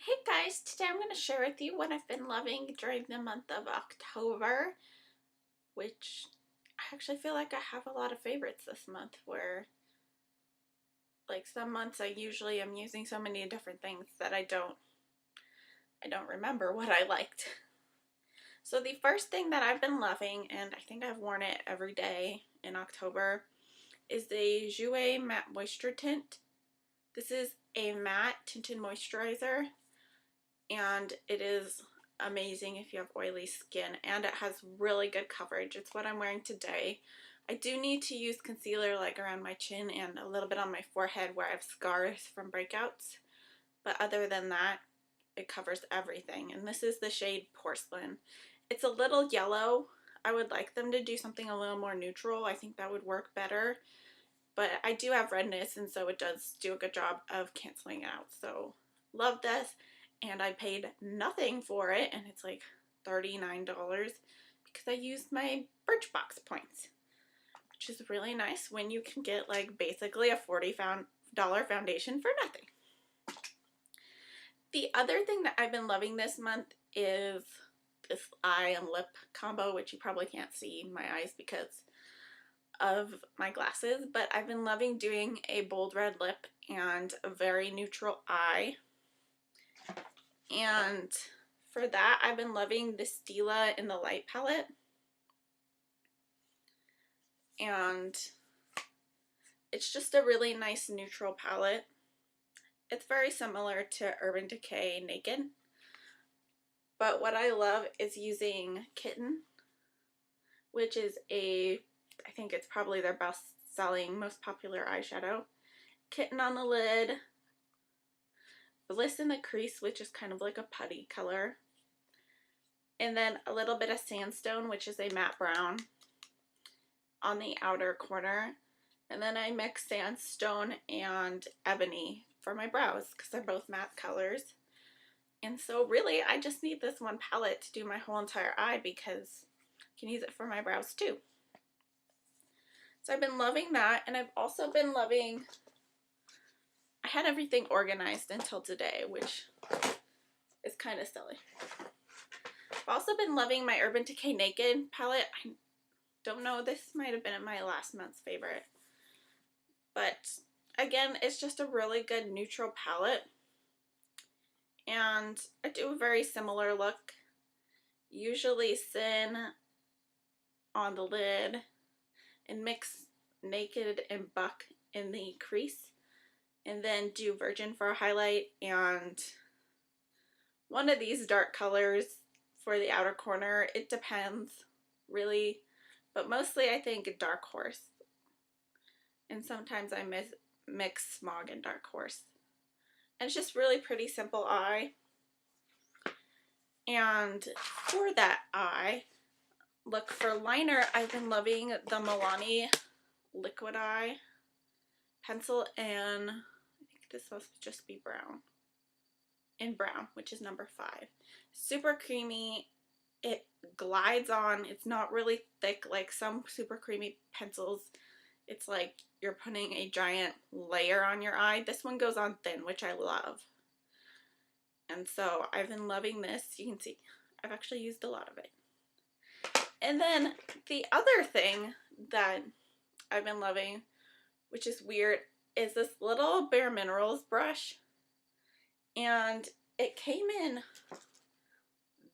Hey guys, today I'm going to share with you what I've been loving during the month of October, which I actually feel like I have a lot of favorites this month where like some months I usually am using so many different things that I don't remember what I liked. So the first thing that I've been loving, and I think I've worn it every day in October, is the Jouer Matte Moisture Tint. This is a matte tinted moisturizer, and it is amazing if you have oily skin, and it has really good coverage. It's what I'm wearing today. I do need to use concealer like around my chin and a little bit on my forehead where I have scars from breakouts, but other than that it covers everything. And this is the shade Porcelain. It's a little yellow. I would like them to do something a little more neutral. I think that would work better, but I do have redness, and so it does do a good job of canceling it out. So love this, and I paid nothing for it, and it's like $39 because I used my Birchbox points, which is really nice when you can get like basically a $40 foundation for nothing. The other thing that I've been loving this month is this eye and lip combo, which you probably can't see my eyes because of my glasses, but I've been loving doing a bold red lip and a very neutral eye. And for that, I've been loving the Stila in the Light palette. And it's just a really nice neutral palette. It's very similar to Urban Decay Naked. But what I love is using Kitten, which is I think it's probably their best selling, most popular eyeshadow. Kitten on the lid, Bliss in the crease, which is kind of like a putty color, and then a little bit of Sandstone, which is a matte brown, on the outer corner. And then I mix Sandstone and Ebony for my brows because they're both matte colors. And so really I just need this one palette to do my whole entire eye because I can use it for my brows too. So I've been loving that, and I've also been loving, I had everything organized until today, which is kind of silly. I've also been loving my Urban Decay Naked palette. I don't know, this might have been my last month's favorite. But again, it's just a really good neutral palette. And I do a very similar look. Usually Sin on the lid and mix Naked and Buck in the crease. And then do Virgin for a highlight and one of these dark colors for the outer corner. It depends, really, but mostly I think Dark Horse. And sometimes I mix Smog and Dark Horse. And it's just really pretty simple eye. And for that eye look for liner, I've been loving the Milani Liquid Eye pencil, and I think this must just be brown. In brown, which is number 5. Super creamy. It glides on. It's not really thick like some super creamy pencils. It's like you're putting a giant layer on your eye. This one goes on thin, which I love. And so I've been loving this. You can see I've actually used a lot of it. And then the other thing that I've been loving, which is weird, is this little Bare Minerals brush. And it came in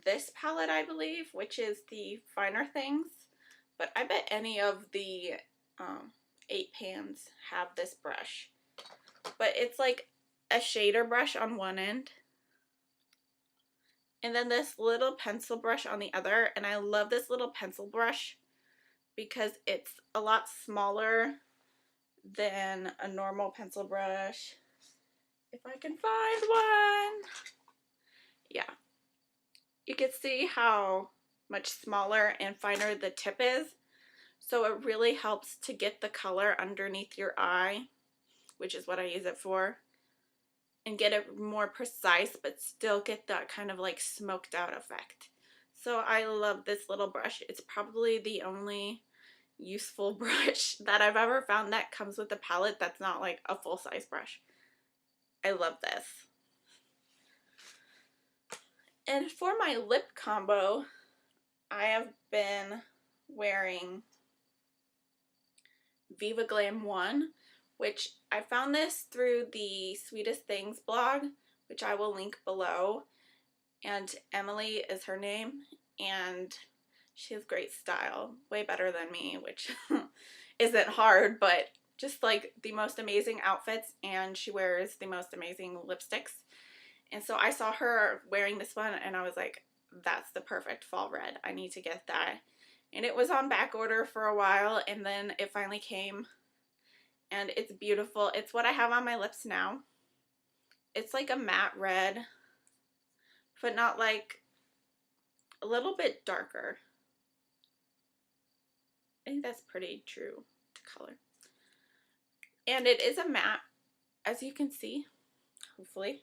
this palette, I believe, which is the Finer Things. But I bet any of the 8 pans have this brush. But it's like a shader brush on one end, and then this little pencil brush on the other. And I love this little pencil brush because it's a lot smaller than a normal pencil brush. If I can find one. Yeah. You can see how much smaller and finer the tip is. So it really helps to get the color underneath your eye, which is what I use it for, and get it more precise but still get that kind of like smoked out effect. So I love this little brush. It's probably the only useful brush that I've ever found that comes with a palette that's not like a full-size brush. I love this. And for my lip combo, I have been wearing Viva Glam 1, which I found this through the Sweetest Things blog, which I will link below. And Emily is her name, and she has great style, way better than me, which isn't hard, but just like the most amazing outfits, and she wears the most amazing lipsticks. And so I saw her wearing this one and I was like, that's the perfect fall red. I need to get that. And it was on back order for a while, and then it finally came, and it's beautiful. It's what I have on my lips now. It's like a matte red, but not like, a little bit darker. I think that's pretty true to color. And it is a matte, as you can see, hopefully.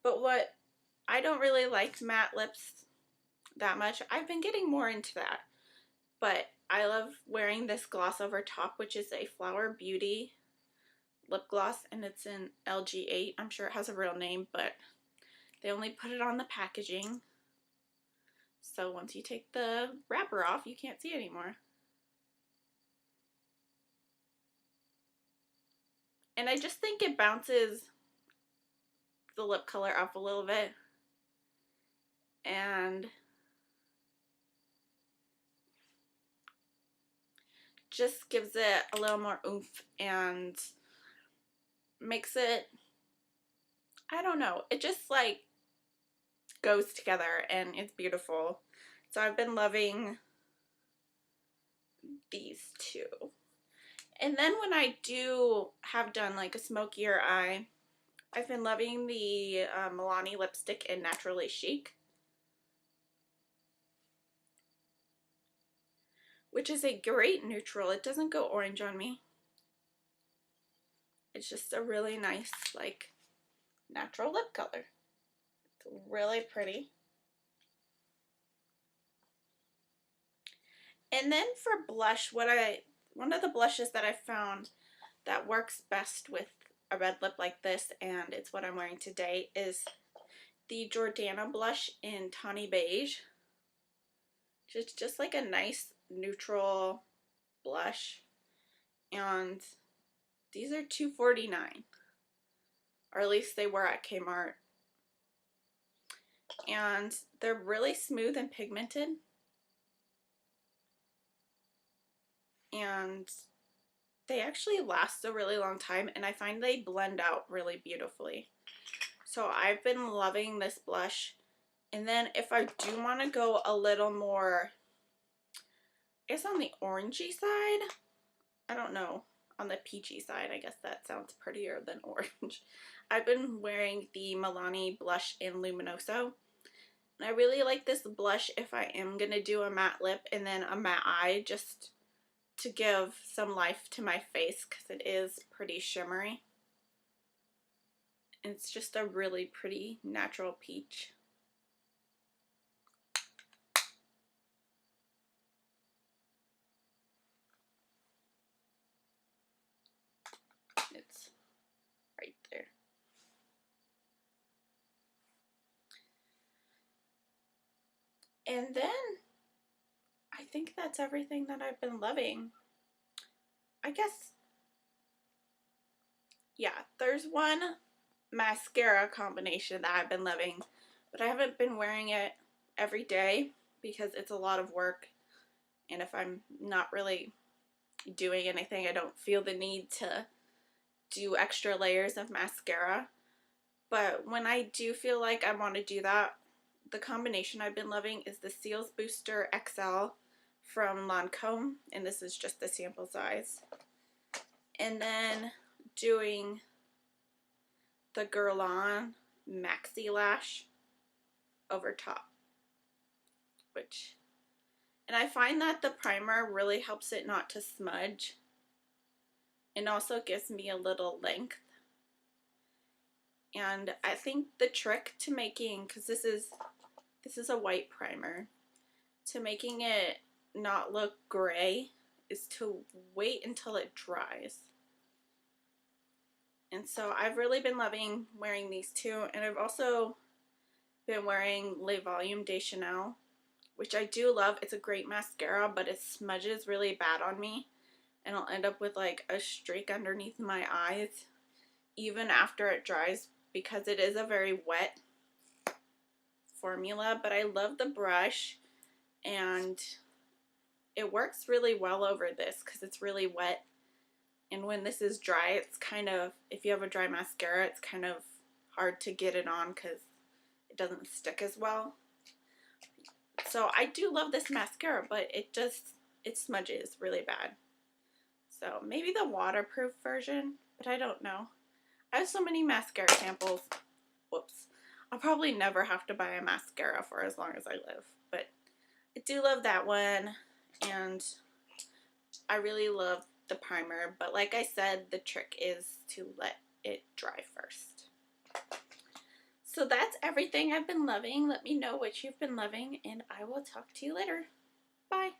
But what, I don't really like matte lips that much. I've been getting more into that. But I love wearing this gloss over top, which is a Flower Beauty lip gloss, and it's in LG8. I'm sure it has a real name, but they only put it on the packaging. So once you take the wrapper off, you can't see it anymore. And I just think it bounces the lip color up a little bit. And just gives it a little more oomph and makes it, I don't know, it just like goes together and it's beautiful. So I've been loving these two. And then when I do have done like a smokier eye, I've been loving the Milani lipstick in Naturally Chic, which is a great neutral. It doesn't go orange on me. It's just a really nice like natural lip color. It's really pretty. And then for blush, one of the blushes that I found that works best with a red lip like this, and it's what I'm wearing today, is the Jordana blush in Tawny Beige. Just like a nice neutral blush. And these are $2.49, or at least they were at Kmart. And they're really smooth and pigmented. And they actually last a really long time, and I find they blend out really beautifully. So I've been loving this blush. And then if I do want to go a little more, I guess on the orangey side, I don't know, on the peachy side, I guess that sounds prettier than orange. I've been wearing the Milani blush in Luminoso. And I really like this blush if I am going to do a matte lip and then a matte eye, just to give some life to my face because it is pretty shimmery. And it's just a really pretty natural peach. It's right there. And then I think that's everything that I've been loving. I guess, yeah, there's one mascara combination that I've been loving, but I haven't been wearing it every day because it's a lot of work, and if I'm not really doing anything, I don't feel the need to do extra layers of mascara. But when I do feel like I want to do that, the combination I've been loving is the Cils Booster XL from Lancome, and this is just the sample size. And then doing the Guerlain Maxi Lash over top, and I find that the primer really helps it not to smudge, and also gives me a little length. And I think the trick to making, because this is a white primer, to making it not look gray is to wait until it dries. And so I've really been loving wearing these two, and I've also been wearing Le Volume de Chanel, which I do love. It's a great mascara, but it smudges really bad on me, and I'll end up with like a streak underneath my eyes even after it dries, because it is a very wet formula. But I love the brush, and it works really well over this because it's really wet. And when this is dry, it's kind of, if you have a dry mascara, it's kind of hard to get it on because it doesn't stick as well. So I do love this mascara, but it smudges really bad. So maybe the waterproof version, but I don't know. I have so many mascara samples. Whoops. I'll probably never have to buy a mascara for as long as I live. But I do love that one. And I really love the primer. But like I said, the trick is to let it dry first. So that's everything I've been loving. Let me know what you've been loving, and I will talk to you later. Bye.